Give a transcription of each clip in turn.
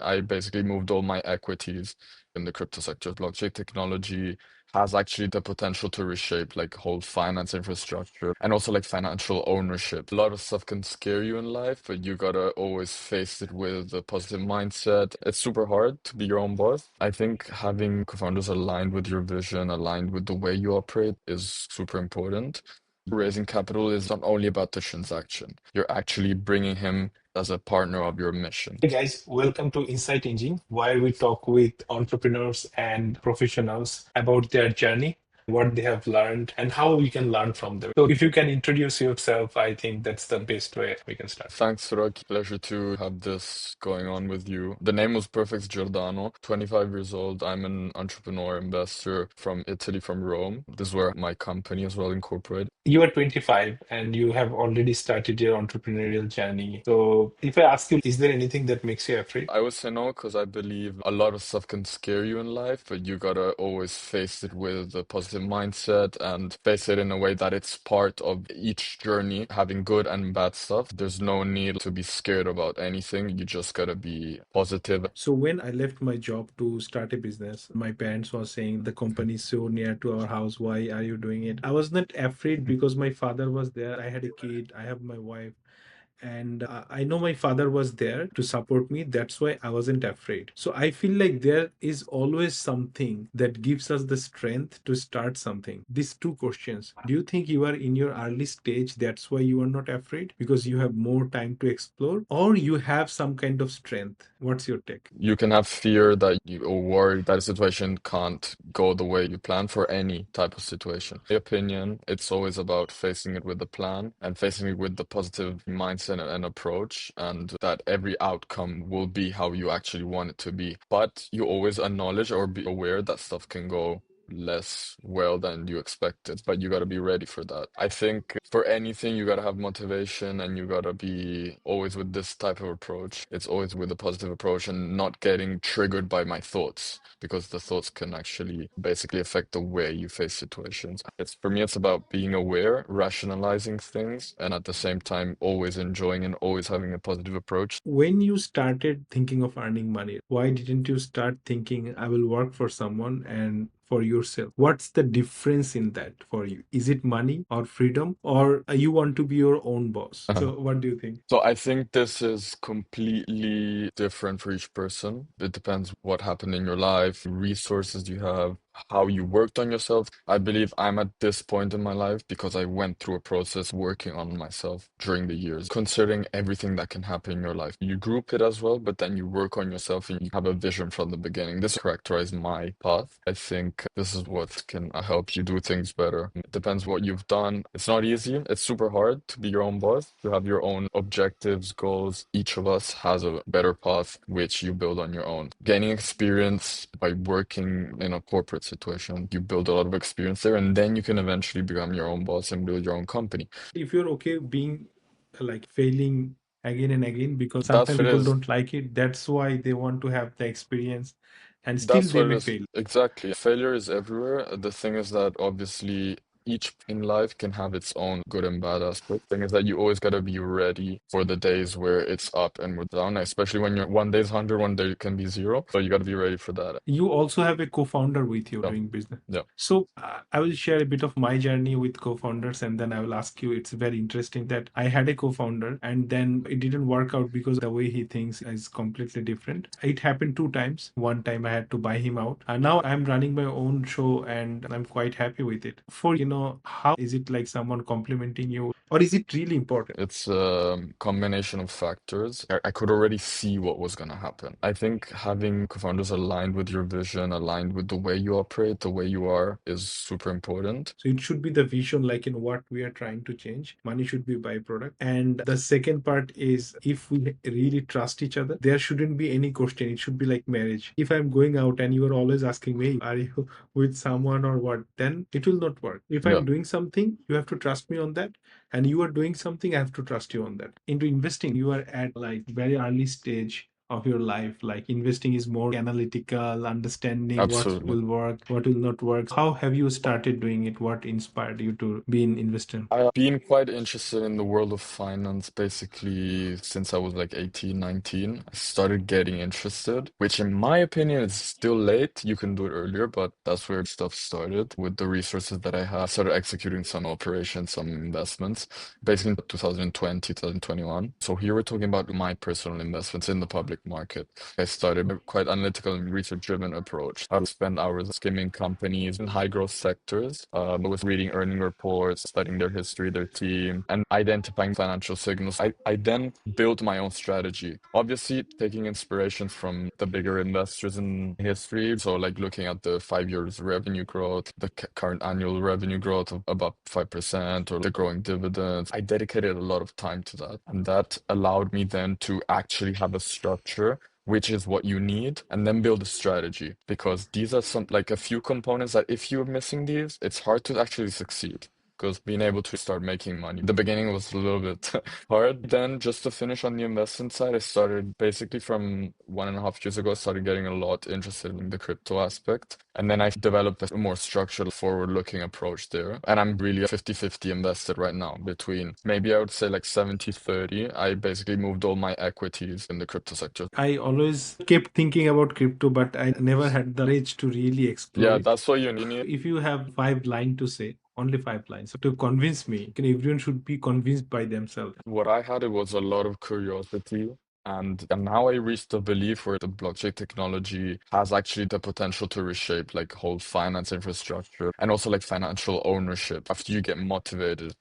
I basically moved all my equities in the crypto sector. Blockchain technology has actually the potential to reshape like whole finance infrastructure and also like financial ownership. A lot of stuff can scare you in life, but you gotta always face it with a positive mindset. It's super hard to be your own boss. I think having co-founders aligned with your vision, aligned with the way you operate is super important. Raising capital is not only about the transaction. You're actually bringing him as a partner of your mission. Hey guys, welcome to Insight Engine, where we talk with entrepreneurs and professionals about their journey, what they have learned, and how we can learn from them. So, if you can introduce yourself, I think that's the best way we can start. Thanks, Rocky. Pleasure to have this going on with you. The name was perfect, Giordano. 25 years old. I'm an entrepreneur investor from Italy, from Rome. This is where my company is well incorporated. You are 25 and you have already started your entrepreneurial journey. So, if I ask you, is there anything that makes you afraid? I would say no, because I believe a lot of stuff can scare you in life, but you gotta always face it with a positive mindset and face it in a way that it's part of each journey, having good and bad stuff. There's no need to be scared about anything. You just gotta be positive. So when I left my job to start a business, my parents were saying the company is so near to our house. Why are you doing it? I was not afraid because my father was there. I had a kid. I have my wife. And I know my father was there to support me. That's why I wasn't afraid. So I feel like there is always something that gives us the strength to start something. These two questions. Do you think you are in your early stage? That's why you are not afraid because you have more time to explore, or you have some kind of strength? What's your take? You can have fear that you or worry that a situation can't go the way you plan for any type of situation. In my opinion, it's always about facing it with a plan and facing it with the positive mindset and approach, and that every outcome will be how you actually want it to be. But you always acknowledge or be aware that stuff can go less well than you expected, but you got to be ready for that. I think for anything, you got to have motivation and you got to be always with this type of approach. It's always with a positive approach and not getting triggered by my thoughts, because the thoughts can actually basically affect the way you face situations. It's for me, it's about being aware, rationalizing things, and at the same time, always enjoying and always having a positive approach. When you started thinking of earning money, why didn't you start thinking, I will work for someone and for yourself? What's the difference in that for you? Is it money or freedom, or you want to be your own boss? Uh-huh. So, what do you think? So I think this is completely different for each person. It depends what happened in your life, resources you have, how you worked on yourself. I believe I'm at this point in my life because I went through a process working on myself during the years, considering everything that can happen in your life. You group it as well, but then you work on yourself and you have a vision from the beginning. This characterized my path. I think this is what can help you do things better. It depends what you've done. It's not easy. It's super hard to be your own boss, to have your own objectives, goals. Each of us has a better path which you build on your own. Gaining experience by working in a corporate situation, you build a lot of experience there, and then you can eventually become your own boss and build your own company. If you're okay being like failing again and again, because That's sometimes what it people is. don't like it, that's why they want to have the experience and still That's they what it may is. fail. Exactly. Failure is everywhere. The thing is that obviously each in life can have its own good and bad aspect. Thing is that you always gotta be ready for the days where it's up and we're down, especially when you're one day's 100, one day can be zero. So you gotta be ready for that. You also have a co-founder with you Yeah. doing business. Yeah. So I will share a bit of my journey with co-founders and then I will ask you. It's very interesting that I had a co-founder and then it didn't work out because the way he thinks is completely different. It happened two times. One time I had to buy him out. And now I'm running my own show and I'm quite happy with it. For, how is it like someone complimenting you or is it really important? It's a combination of factors. I could already see what was going to happen. I think having co-founders aligned with your vision, aligned with the way you operate, the way you are, is super important. So it should be the vision, like in what we are trying to change. Money should be byproduct. And the second part is if we really trust each other, there shouldn't be any question. It should be like marriage. If I'm going out and you are always asking me, are you with someone or what, then it will not work. If Yeah. I'm doing something, you have to trust me on that. And you are doing something, I have to trust you on that. Into investing, you are at like very early stage of your life? Like investing is more analytical, understanding what Absolutely. will work, what will not work. How have you started doing it? What inspired you to be an investor? I've been quite interested in the world of finance basically since I was like 18, 19. I started getting interested, which in my opinion is still late. You can do it earlier, but that's where stuff started. With the resources that I had, I started executing some operations, some investments, basically in 2020, 2021. So here we're talking about my personal investments in the public market. I started a quite analytical and research-driven approach. I would spend hours skimming companies in high-growth sectors, with reading earning reports, studying their history, their team, and identifying financial signals. I then built my own strategy, obviously taking inspirations from the bigger investors in history. So like looking at the 5 years revenue growth, the current annual revenue growth of about 5%, or the growing dividends. I dedicated a lot of time to that, and that allowed me then to actually have a structure, which is what you need, and then build a strategy, because these are some like a few components that if you're missing these, it's hard to actually succeed. Because being able to start making money, the beginning was a little bit hard. Then just to finish on the investment side, I started basically from 1.5 years ago, I started getting a lot interested in the crypto aspect. And then I developed a more structured, forward-looking approach there. And I'm really a 50-50 invested right now between maybe I would say like 70-30. I basically moved all my equities in the crypto sector. I always kept thinking about crypto, but I never had the courage to really explore Yeah, it. that's what you need. If you have 5 lines to say, only 5 lines, to convince me, everyone should be convinced by themselves. What I had, it was a lot of curiosity. And now I reached the belief where the blockchain technology has actually the potential to reshape like whole finance infrastructure and also like financial ownership after you get motivated.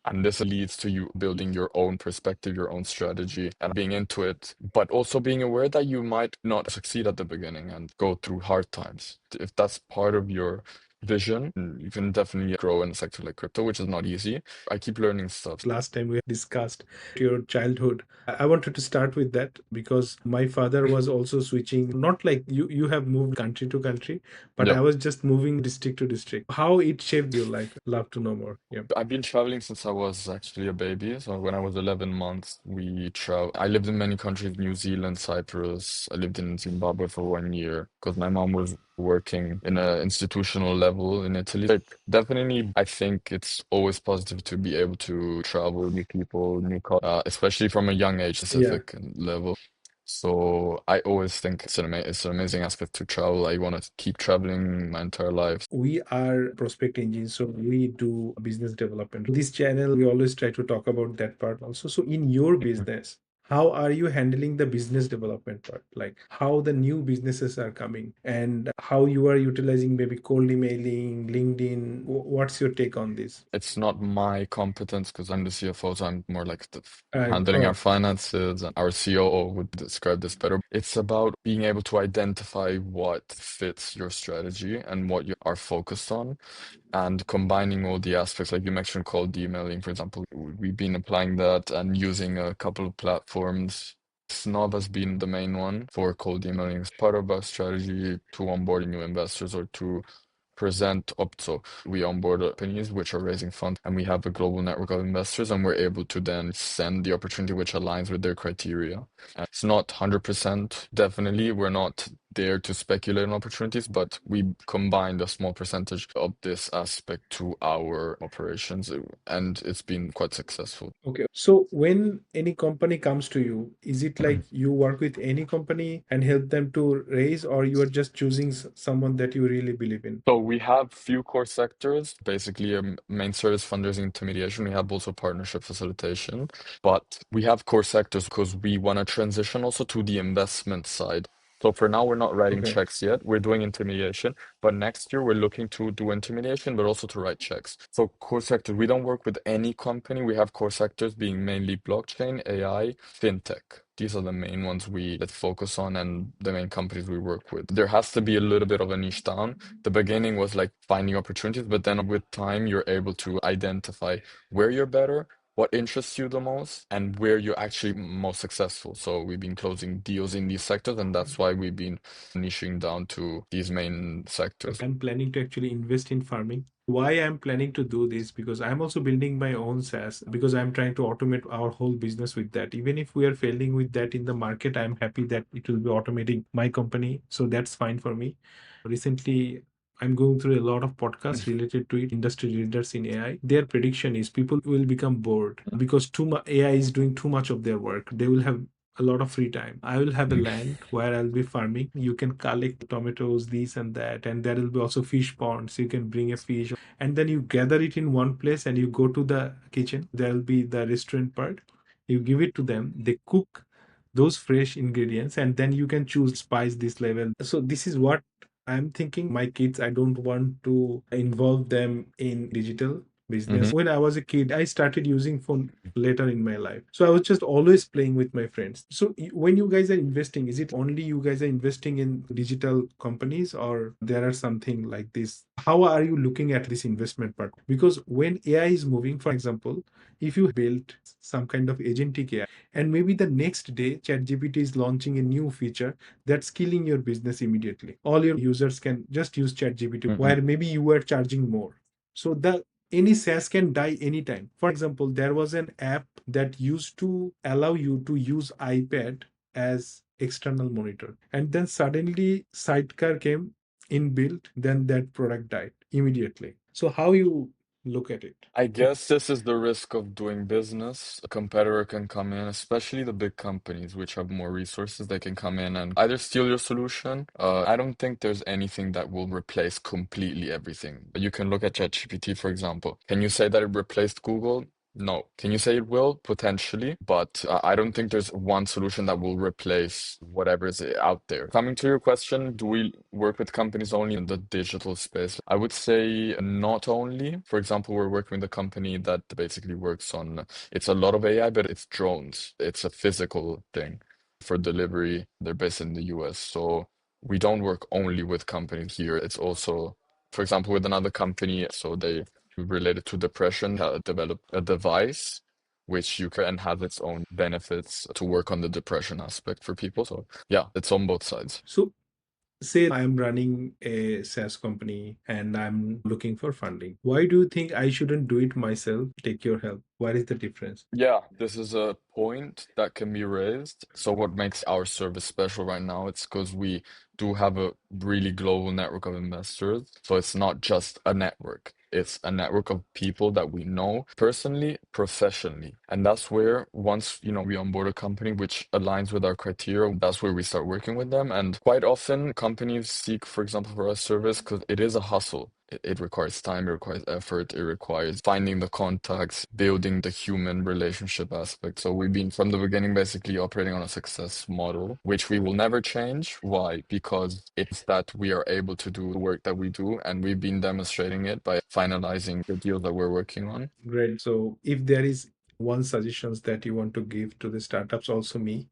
And this leads to you building your own perspective, your own strategy, and being into it, but also being aware that you might not succeed at the beginning and go through hard times. If that's part of your vision, you can definitely grow in a sector like crypto, which is not easy. I keep learning stuff. Last time we discussed your childhood. I wanted to start with that because my father was also switching, not like you have moved country to country, but Yep. I was just moving district to district. How it shaped your life? Love to know more. Yeah. I've been traveling since I was actually a baby. So when I was 11 months, we traveled. I lived in many countries, New Zealand, Cyprus. I lived in Zimbabwe for 1 year because my mom was working in an institutional level in Italy. But definitely, I think it's always positive to be able to travel, meet people, especially from a young age, Yeah. specific level. So I always think it's an amazing aspect to travel. I want to keep traveling my entire life. We are prospect engine, so we do business development. This channel, we always try to talk about that part also. So in your business, how are you handling the business development part? Like how the new businesses are coming and how you are utilizing maybe cold emailing, LinkedIn. What's your take on this? It's not my competence because I'm the CFO, so I'm more like And handling our finances, and our COO would describe this better. It's about being able to identify what fits your strategy and what you are focused on, and combining all the aspects, like you mentioned, cold emailing, for example. We've been applying that and using a couple of platforms. Snob has been the main one for cold emailing. It's part of our strategy to onboard new investors or to present up. So we onboard companies which are raising funds, and we have a global network of investors, and we're able to then send the opportunity which aligns with their criteria. And it's not 100%, definitely. We're not there to speculate on opportunities, but we combined a small percentage of this aspect to our operations, and it's been quite successful. okay. So when any company comes to you, is it like you work with any company and help them to raise, or you are just choosing someone that you really believe in? So we have few core sectors, basically a main service, fundraising intermediation. We have also partnership facilitation, but we have core sectors because we want to transition also to the investment side. So for now, we're not writing Okay. checks yet. We're doing intermediation, but next year we're looking to do intermediation, but also to write checks. So core sectors, we don't work with any company. We have core sectors being mainly blockchain, AI, fintech. These are the main ones we that focus on and the main companies we work with. There has to be a little bit of a niche down. The beginning was like finding opportunities, but then with time, you're able to identify where you're better, what interests you the most, and where you're actually most successful. So we've been closing deals in these sectors, and that's why we've been niching down to these main sectors. I'm planning to actually invest in farming. Why I'm planning to do this, because I'm also building my own SaaS, because I'm trying to automate our whole business with that. Even if we are failing with that in the market, I'm happy that it will be automating my company. So that's fine for me. Recently, I'm going through a lot of podcasts related to it. Industry leaders in AI, their prediction is people will become bored because too much AI is doing too much of their work. They will have a lot of free time. I will have a land where I'll be farming. You can collect tomatoes, this and that, and there will be also fish ponds. You can bring a fish, and then you gather it in one place and you go to the kitchen. There will be the restaurant part. You give it to them. They cook those fresh ingredients, and then you can choose spice this level. So this is what I'm thinking. My kids, I don't want to involve them in digital business. When I was a kid, I started using phone later in my life. So I was just always playing with my friends. So when you guys are investing, is it only you guys are investing in digital companies, or there are something like this? How are you looking at this investment part? Because when AI is moving, for example, if you build some kind of agentic AI, and maybe the next day ChatGPT is launching a new feature that's killing your business immediately. All your users can just use ChatGPT, where maybe you were charging more. So the any SaaS can die anytime. For example, there was an app that used to allow you to use iPad as external monitor. And then suddenly Sidecar came inbuilt, then that product died immediately. So how you look at it? I guess this is the risk of doing business. A competitor can come in, especially the big companies which have more resources. They can come in and either steal your solution. I don't think there's anything that will replace completely everything. You can look at ChatGPT, for example. Can you say that it replaced Google? No. Can you say it will? Potentially, but I don't think there's one solution that will replace whatever is out there. Coming to your question, do we work with companies only in the digital space? I would say not only. For example, we're working with a company that basically works on, it's a lot of AI, but it's drones. It's a physical thing for delivery. They're based in the US. So we don't work only with companies here. It's also, for example, with another company, so they related to depression, develop a device which you can have its own benefits to work on the depression aspect for people. So yeah, it's on both sides. So say I'm running a SaaS company and I'm looking for funding. Why do you think I shouldn't do it myself? Take your help. What is the difference? Yeah, this is a point that can be raised. So what makes our service special right now, it's because we do have a really global network of investors. So it's not just a network. It's a network of people that we know personally, professionally. And that's where once, we onboard a company which aligns with our criteria, that's where we start working with them. And quite often companies seek, for example, for our service because it is a hustle. It requires time, it requires effort, it requires finding the contacts, building the human relationship aspect. So we've been from the beginning basically operating on a success model, which we will never change. Why? Because it's that we are able to do the work that we do, and we've been demonstrating it by finalizing the deal that we're working on. Great. So if there is one suggestions that you want to give to the startups, also me,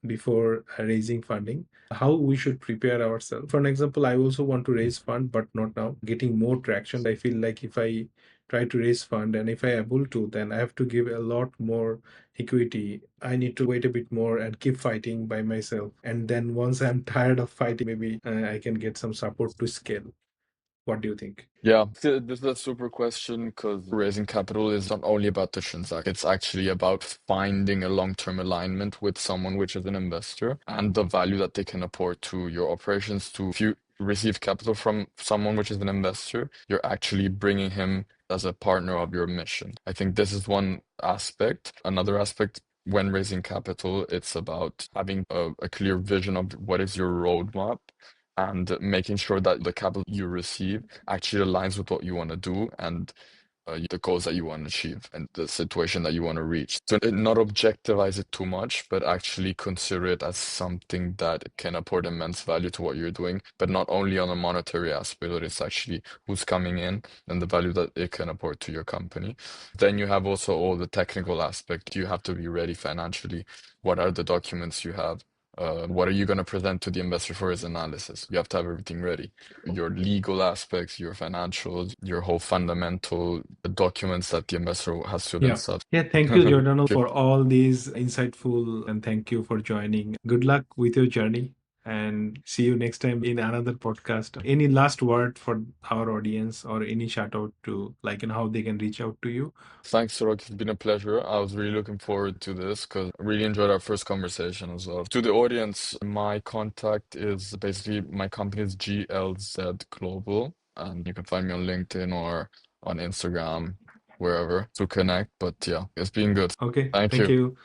before raising funding, how we should prepare ourselves. For an example, I also want to raise fund, but not now. Getting more traction. I feel like if I try to raise fund and if I able to, then I have to give a lot more equity. I need to wait a bit more and keep fighting by myself. And then once I'm tired of fighting, maybe I can get some support to scale. What do you think? Yeah, this is a super question because raising capital is not only about the transaction, it's actually about finding a long-term alignment with someone which is an investor and the value that they can apport to your operations. If you receive capital from someone which is an investor, you're actually bringing him as a partner of your mission. I think this is one aspect. Another aspect when raising capital, it's about having a clear vision of what is your roadmap and making sure that the capital you receive actually aligns with what you want to do and the goals that you want to achieve and the situation that you want to reach. So not objectivize it too much, but actually consider it as something that can apport immense value to what you're doing, but not only on a monetary aspect, but it's actually who's coming in and the value that it can apport to your company. Then you have also all the technical aspect. You have to be ready financially. What are the documents you have? What are you going to present to the investor for his analysis? You have to have everything ready. Your legal aspects, your financials, your whole fundamental documents that the investor has to Yeah. themselves. Yeah. Thank you, Giordano, for all these insightful, and thank you for joining. Good luck with your journey. and see you next time in another podcast. Any last word for our audience or any shout out to how they can reach out to you? Thanks, Sorok. It's been a pleasure. I was really looking forward to this because I really enjoyed our first conversation as well. To the audience, my contact is basically my company is GLZ Global, and you can find me on LinkedIn or on Instagram, wherever to connect. But yeah, it's been good. Okay, Thank thank you. you.